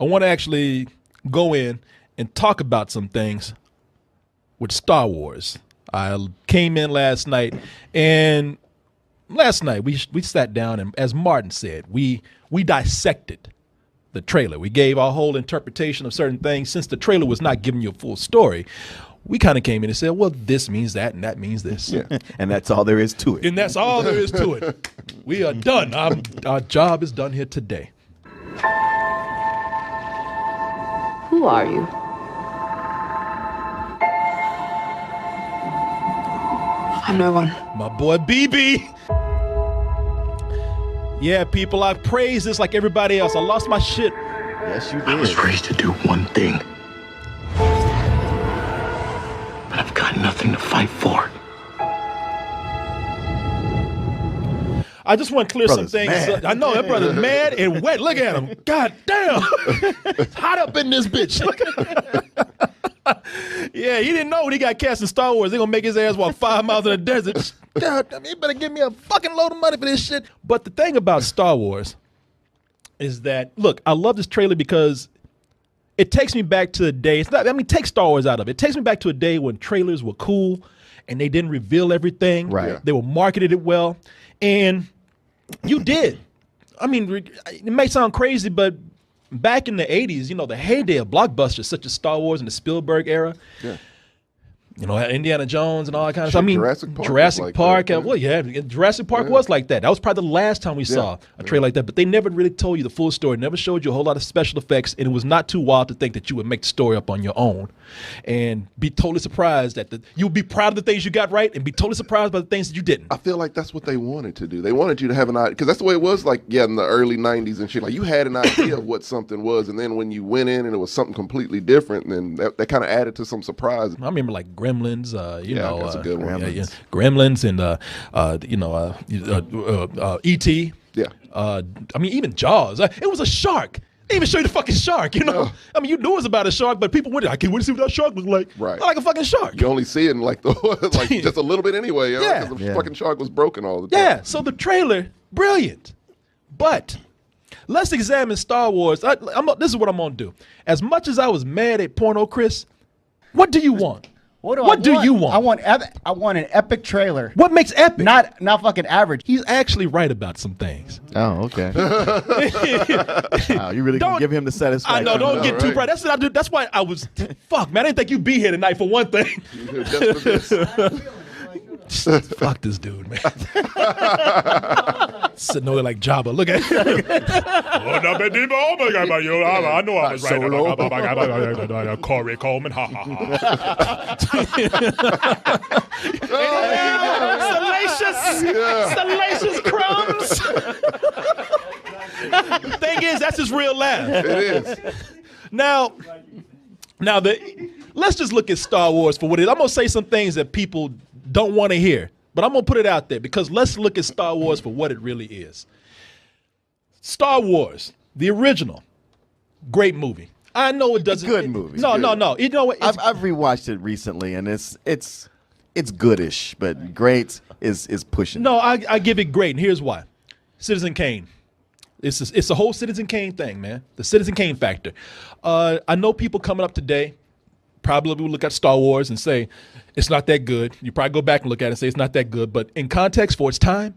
I want to actually go in and talk about some things with Star Wars. I came in last night, and last night we sat down, and as Martin said, we dissected the trailer. We gave our whole interpretation of certain things. Since the trailer was not giving you a full story, we kind of came in and said, well, this means that, and that means this. Yeah. And that's all there is to it. And that's all there is to it. We are done. Our job is done here today. Who are you? I'm no one. My boy BB. Yeah, people, I praise this like everybody else. I lost my shit. Yes, you did. I was raised to do one thing. But I've got nothing to fight for. I just want to clear Brother's some things. mad. I know that brother's mad and wet. Look at him. God damn. It's hot up in this bitch. Yeah, he didn't know when he got cast in Star Wars, they're going to make his ass walk 5 miles in the desert. God damn, you better give me a fucking load of money for this shit. But the thing about Star Wars is that, look, I love this trailer because it takes me back to the day. It's not, I mean, take Star Wars out of it. It takes me back to a day when trailers were cool and they didn't reveal everything. Right. Yeah. They were marketed it well. And you did. I mean, it may sound crazy, but back in the 80s, you know, the heyday of blockbusters such as Star Wars and the Spielberg era, Yeah. you know, Indiana Jones and all that kind of stuff. I mean, Jurassic Park Jurassic was like Park, that, well, yeah, Jurassic Park was like that. That was probably the last time we saw a trailer like that. But they never really told you the full story, never showed you a whole lot of special effects, and it was not too wild to think that you would make the story up on your own and be totally surprised that you'll be proud of the things you got right and be totally surprised by the things that you didn't. I feel like that's what they wanted to do. They wanted you to have an idea, because that's the way it was, like, in the early 90s and shit. Like, you had an idea of what something was, and then when you went in and it was something completely different, then that kind of added to some surprise. I remember like Gremlins, you know, that's a good one. Gremlins and E.T. Yeah. I mean, even Jaws. It was a shark. They even show you the fucking shark, you know? I mean, you knew it was about a shark, but people went, I can't wait to see what that shark looked like. Right. Not like a fucking shark. You only see it in like just a little bit anyway. Yeah. Because the fucking shark was broken all the time. Yeah, so the trailer, brilliant. But let's examine Star Wars. This is what I'm going to do. As much as I was mad at Porno Chris, what do you want? What do you want? I want an epic trailer. What makes epic? Not fucking average. He's actually right about some things. Oh, okay. Wow, you really gonna give him the satisfaction. I know, don't get too right. proud. That's what I do. That's why I was, fuck, man, I didn't think you'd be here tonight for one thing. Just for this. Fuck this dude, man. Sitting over there like Jabba. Look at him. I know I was right. Korey Coleman. Ha ha ha. Salacious crumbs. The thing is, that's his real laugh. It is. Now, let's just look at Star Wars for what it is. I'm going to say some things that people don't want to hear, but I'm going to put it out there because let's look at Star Wars for what it really is. Star Wars, the original, great movie. I know it doesn't. Good movie. No. You know what? I've rewatched it recently, and it's goodish, but great is pushing. No, I give it great, and here's why. Citizen Kane. It's a whole Citizen Kane thing, man. The Citizen Kane factor. I know people coming up today probably will look at Star Wars and say, it's not that good. You probably go back and look at it and say it's not that good. But in context for its time,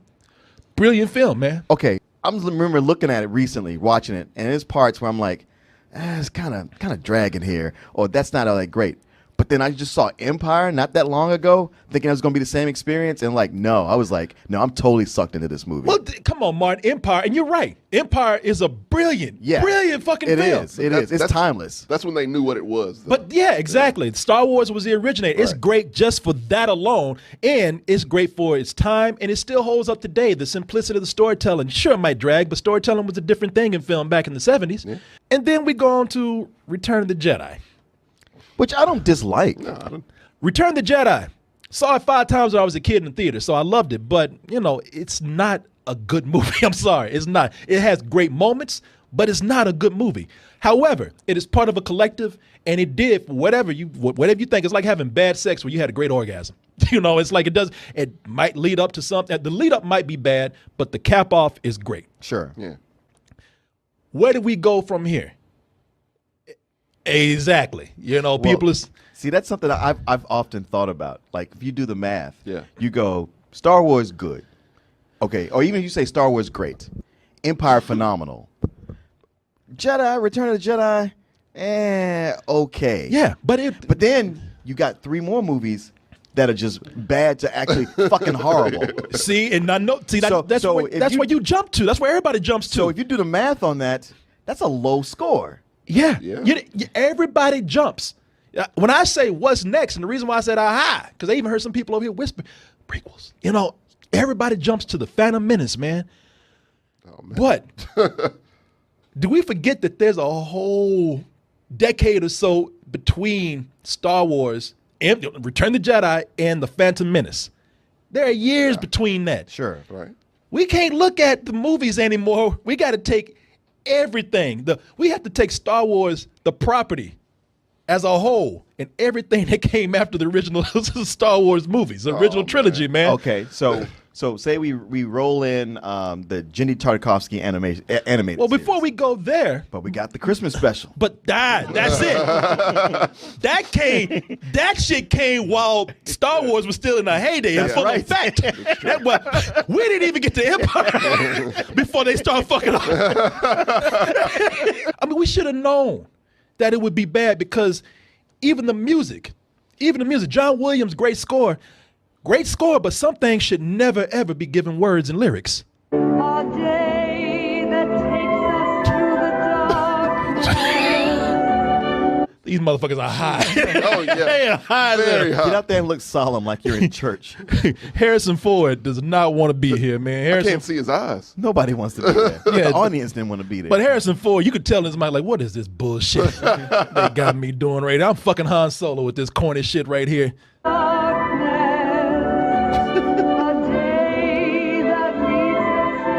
brilliant film, man. Okay, I remember looking at it recently, watching it, and there's parts where I'm like, it's kind of dragging here, or that's not all that great. But then I just saw Empire not that long ago, thinking it was going to be the same experience, and I was like, no, I'm totally sucked into this movie. Well, come on, Martin. Empire, and you're right. Empire is a brilliant fucking film. It is. It's timeless. That's when they knew what it was, though. But yeah, exactly. Star Wars was the originator. It's great just for that alone, and it's great for its time, and it still holds up today. The simplicity of the storytelling, sure, it might drag, but storytelling was a different thing in film back in the 70s. Yeah. And then we go on to Return of the Jedi. Which I don't dislike. No, I don't. Return of the Jedi. Saw it 5 times when I was a kid in the theater, so I loved it. But, you know, it's not a good movie. I'm sorry. It's not. It has great moments, but it's not a good movie. However, it is part of a collective, and it did whatever you think. It's like having bad sex where you had a great orgasm. You know, it's like it might lead up to something. The lead up might be bad, but the cap off is great. Sure. Yeah. Where do we go from here? Exactly. You know, people is See, that's something that I've often thought about. Like, if you do the math, Yeah. you go, Star Wars, good. Okay. Or even if you say Star Wars, great. Empire, phenomenal. Jedi, Return of the Jedi, okay. yeah, but But then you got 3 more movies that are just bad to actually fucking horrible. see, and I know, see, that's where you jump to. That's where everybody jumps to. So if you do the math on that, that's a low score. Yeah. Yeah. Everybody jumps. When I say what's next, and the reason why I said aha, because I even heard some people over here whisper prequels. You know, everybody jumps to the Phantom Menace, man. Oh, man. But do we forget that there's a whole decade or so between Star Wars and Return of the Jedi and the Phantom Menace? There are years between that. Sure. Right. We can't look at the movies anymore. We got to take everything. We have to take Star Wars, the property, as a whole, and everything that came after the original Star Wars movies, the original trilogy, man. Okay, so say we roll in the Jenny Tartakovsky animated Well, before series. we go there, But we got the Christmas special. but that's it. That shit came while Star Wars was still in a heyday. That's In right. fact, we didn't even get to Empire before they started fucking up. I mean, we should have known that it would be bad because even the music, John Williams' great score, but some things should never ever be given words and lyrics. A day that takes us to the dark. These motherfuckers are high. Oh, yeah. They are high Very there. high. Get out there and look solemn like you're in church. Harrison Ford does not want to be here, man. I Harrison, can't see his eyes. Nobody wants to be there. Yeah. The audience didn't want to be there. but Harrison Ford, you could tell this man like, what is this bullshit they got me doing right now? I'm fucking Han Solo with this corny shit right here. A day that leads us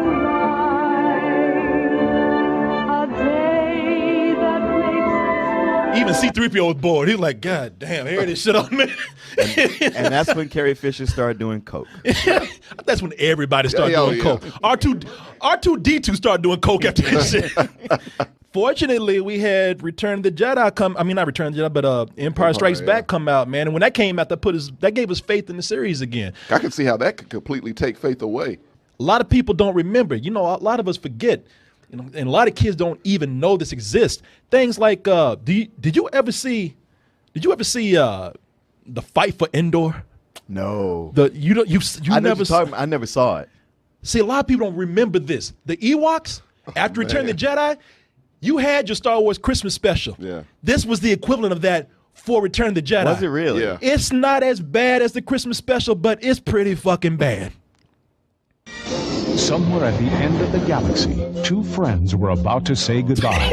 into night. A day that makes us Even C-3PO was bored. He was like, God damn, hear this shit on me. and that's when Carrie Fisher started doing coke. That's when everybody started Yeah, doing yeah. coke. R2D2 started doing coke after that shit. Fortunately, we had Return of the Jedi come. I mean, not Return of the Jedi, but Empire Strikes yeah. Back come out, man. And when that came out, that gave us faith in the series again. I can see how that could completely take faith away. A lot of people don't remember. You know, a lot of us forget. You know, and a lot of kids don't even know this exists. Things like, did you ever see the fight for Endor? No. I never saw it. See, a lot of people don't remember this. The Ewoks, after Return of the Jedi, you had your Star Wars Christmas special. Yeah. This was the equivalent of that for Return of the Jedi. Was it really? Yeah. It's not as bad as the Christmas special, but it's pretty fucking bad. Somewhere at the end of the galaxy, 2 friends were about to say goodbye.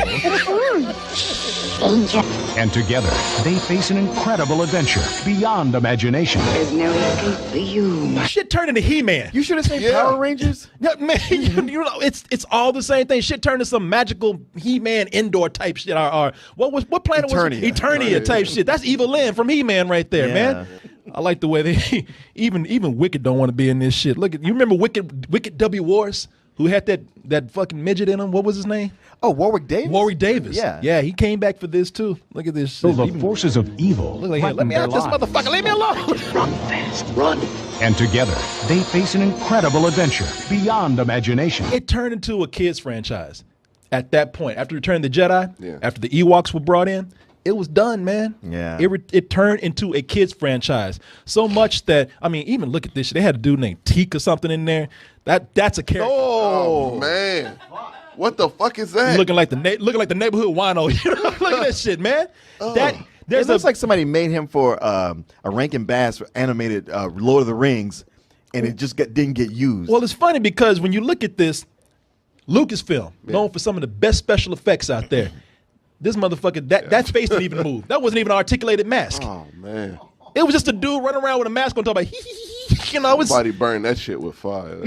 Danger. And together, they face an incredible adventure beyond imagination. There's no escape for you. Shit turned into He-Man. You should have said Yeah. Power Rangers. Yeah, man, you know, it's all the same thing. Shit turned into some magical He-Man indoor type shit. Or what planet was it? Eternia type shit. That's Eva Lynn from He-Man right there, Yeah. man. I like the way they even Wicked don't want to be in this shit. Look at you remember Wicked W. Wars, who had that fucking midget in him. What was his name? Oh, Warwick Davis. Warwick Davis. Yeah. Yeah, he came back for this too. Look at this So shit. the forces of evil Look like, let threaten me their out this lives. motherfucker. Leave me alone. Run fast, run. And together, they face an incredible adventure beyond imagination. It turned into a kids franchise at that point. After Return of the Jedi, Yeah. after the Ewoks were brought in, it was done, man. Yeah. It turned into a kids franchise. So much that, I mean, even look at this shit. They had a dude named Teak or something in there. That's a character. Oh, man. What the fuck is that? Looking like the neighborhood wino. Look at that shit, man. That It there's looks like somebody made him for a Rankin Bass animated Lord of the Rings, and it just didn't get used. Well, it's funny because when you look at this, Lucasfilm, known for some of the best special effects out there. This motherfucker, that face didn't even move. That wasn't even an articulated mask. Oh, man. It was just a dude running around with a mask on top of you know, it's Somebody burned that shit with fire.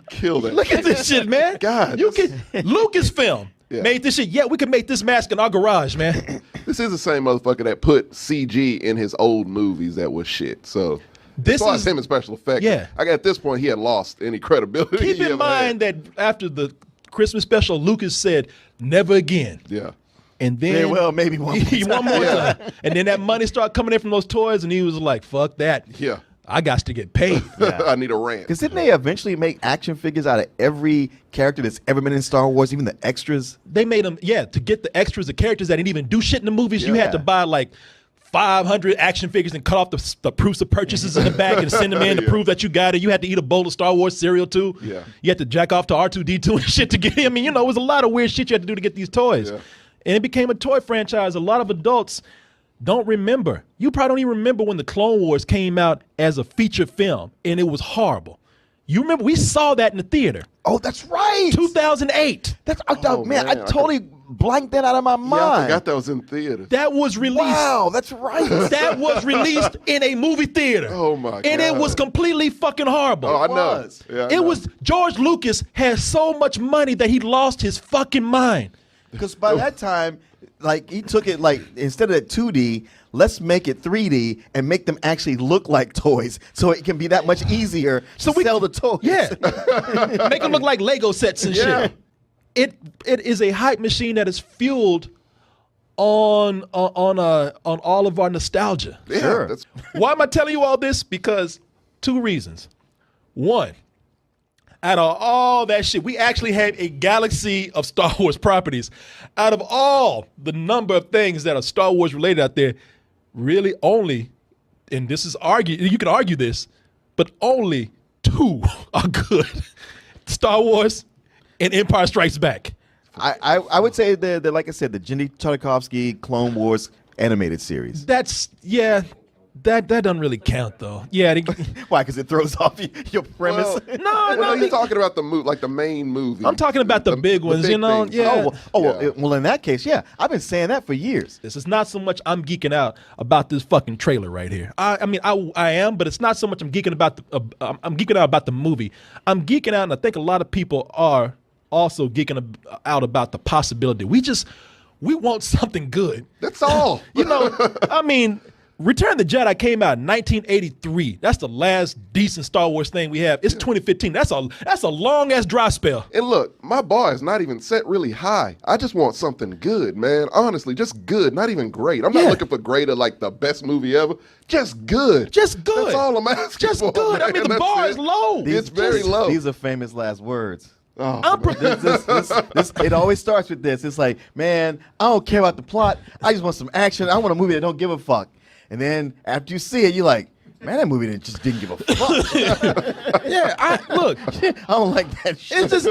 Kill that. look at this shit, man. God, You this- can Lucasfilm Yeah. made this shit. Yeah, we can make this mask in our garage, man. This is the same motherfucker that put CG in his old movies that was shit. So This as far is- as him and special effects, Yeah. I got at this point he had lost any credibility. Keep he in ever mind had. that after the Christmas special, Lucas said, "Never again." Yeah. And then Yeah, well, maybe one more one more time. And then that money started coming in from those toys, and he was like, "Fuck that! Yeah. I got to get paid." I need a rant. Because didn't they eventually make action figures out of every character that's ever been in Star Wars, even the extras? They made them, to get the extras, the characters that didn't even do shit in the movies. You had to buy like 500 action figures and cut off the proofs of purchases in the back and send them in to prove that you got it. You had to eat a bowl of Star Wars cereal too. Yeah. You had to jack off to R2D2 and shit to get him. I mean, it was a lot of weird shit you had to do to get these toys. Yeah. And it became a toy franchise. A lot of adults don't remember. You probably don't even remember when the Clone Wars came out as a feature film, and it was horrible. You remember we saw that in the theater. Oh, that's right. 2008. That's man, I totally blanked that out of my mind. Yeah, I forgot that was in theaters. That was released. Wow, that's right. That was released in a movie theater. Oh my god. And it was completely fucking horrible. Oh, I know. was. Yeah, I It know. was George Lucas had so much money that he lost his fucking mind. Because by that time, like he took it like instead of 2D, let's make it 3D and make them actually look like toys, so it can be that much easier to sell the toys. Yeah. Make them look like Lego sets and shit. It is a hype machine that is fueled on all of our nostalgia. Yeah, Sure. that's- Why am I telling you all this? Because 2 reasons. One, out of all that shit, we actually had a galaxy of Star Wars properties. Out of all the number of things that are Star Wars related out there, really only, and this is you can argue this, but only 2 are good. Star Wars and Empire Strikes Back. I would say the like I said, the Jenny Tartakovsky Clone Wars animated series. That's, that doesn't really count though. Yeah. Why? Because it throws off your premise. Well, No, you're talking about the like the main movie. I'm talking about the big ones, big things. Yeah. Well, in that case, yeah, I've been saying that for years. This is not so much I'm geeking out about this fucking trailer right here. I mean, I am, but it's not so much I'm geeking about I'm geeking out about the movie. I'm geeking out, and I think a lot of people are also geeking out about the possibility. We want something good. That's all. I mean, Return of the Jedi came out in 1983. That's the last decent Star Wars thing we have. It's 2015. That's a long ass dry spell. And look, my bar is not even set really high. I just want something good, man. Honestly, just good, not even great. I'm not looking for great or like the best movie ever. Just good. Just good. That's all I'm asking Just for, good. I man. mean, the That's bar it. is low. It's very low. These are famous last words. Oh, It always starts with this. It's like, man, I don't care about the plot. I just want some action. I want a movie that don't give a fuck. And then after you see it, you're like, man, that movie didn't give a fuck. Look, I don't like that shit. it's just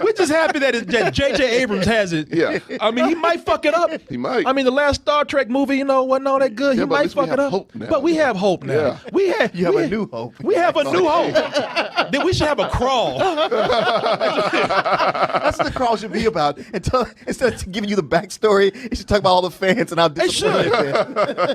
we're just happy that J.J. Abrams has it. Yeah. I mean, he might fuck it up. He might. I mean, the last Star Trek movie, wasn't all that good. Yeah, He but at might least we fuck it have up. hope now. But we have hope now. Yeah. You have a new hope. We have a new hope. Then we should have a crawl. That's what the crawl should be about. Instead of giving you the backstory, it should talk about all the fans and how disappointed should.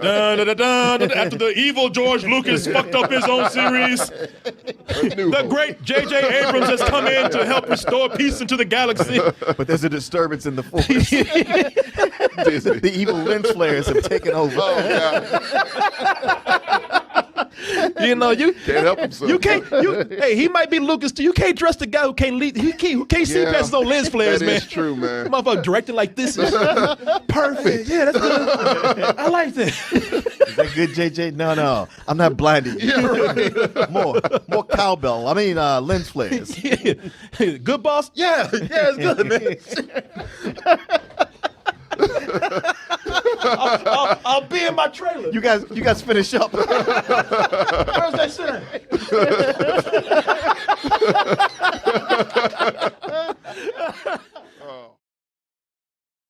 they're. After the evil George Lucas fucked up his own series, the great J.J. Abrams has come in to help restore peace into the galaxy. But there's a disturbance in the force. Disney. The evil lens flares have taken over. You Can't help himself. You can't. Hey, he might be Lucas too. You can't trust a guy who can't lead. Who can't see Yeah. past his own lens flares, That man. is true, man. Motherfucker directing like this is perfect. Yeah, that's good. I like that. Is that good, JJ? No. I'm not blinded. Yeah, right. More cowbell. I mean, lens flares. Yeah. Good boss. Yeah, it's good, man. I'll be in my trailer. You guys finish up. Where's that center?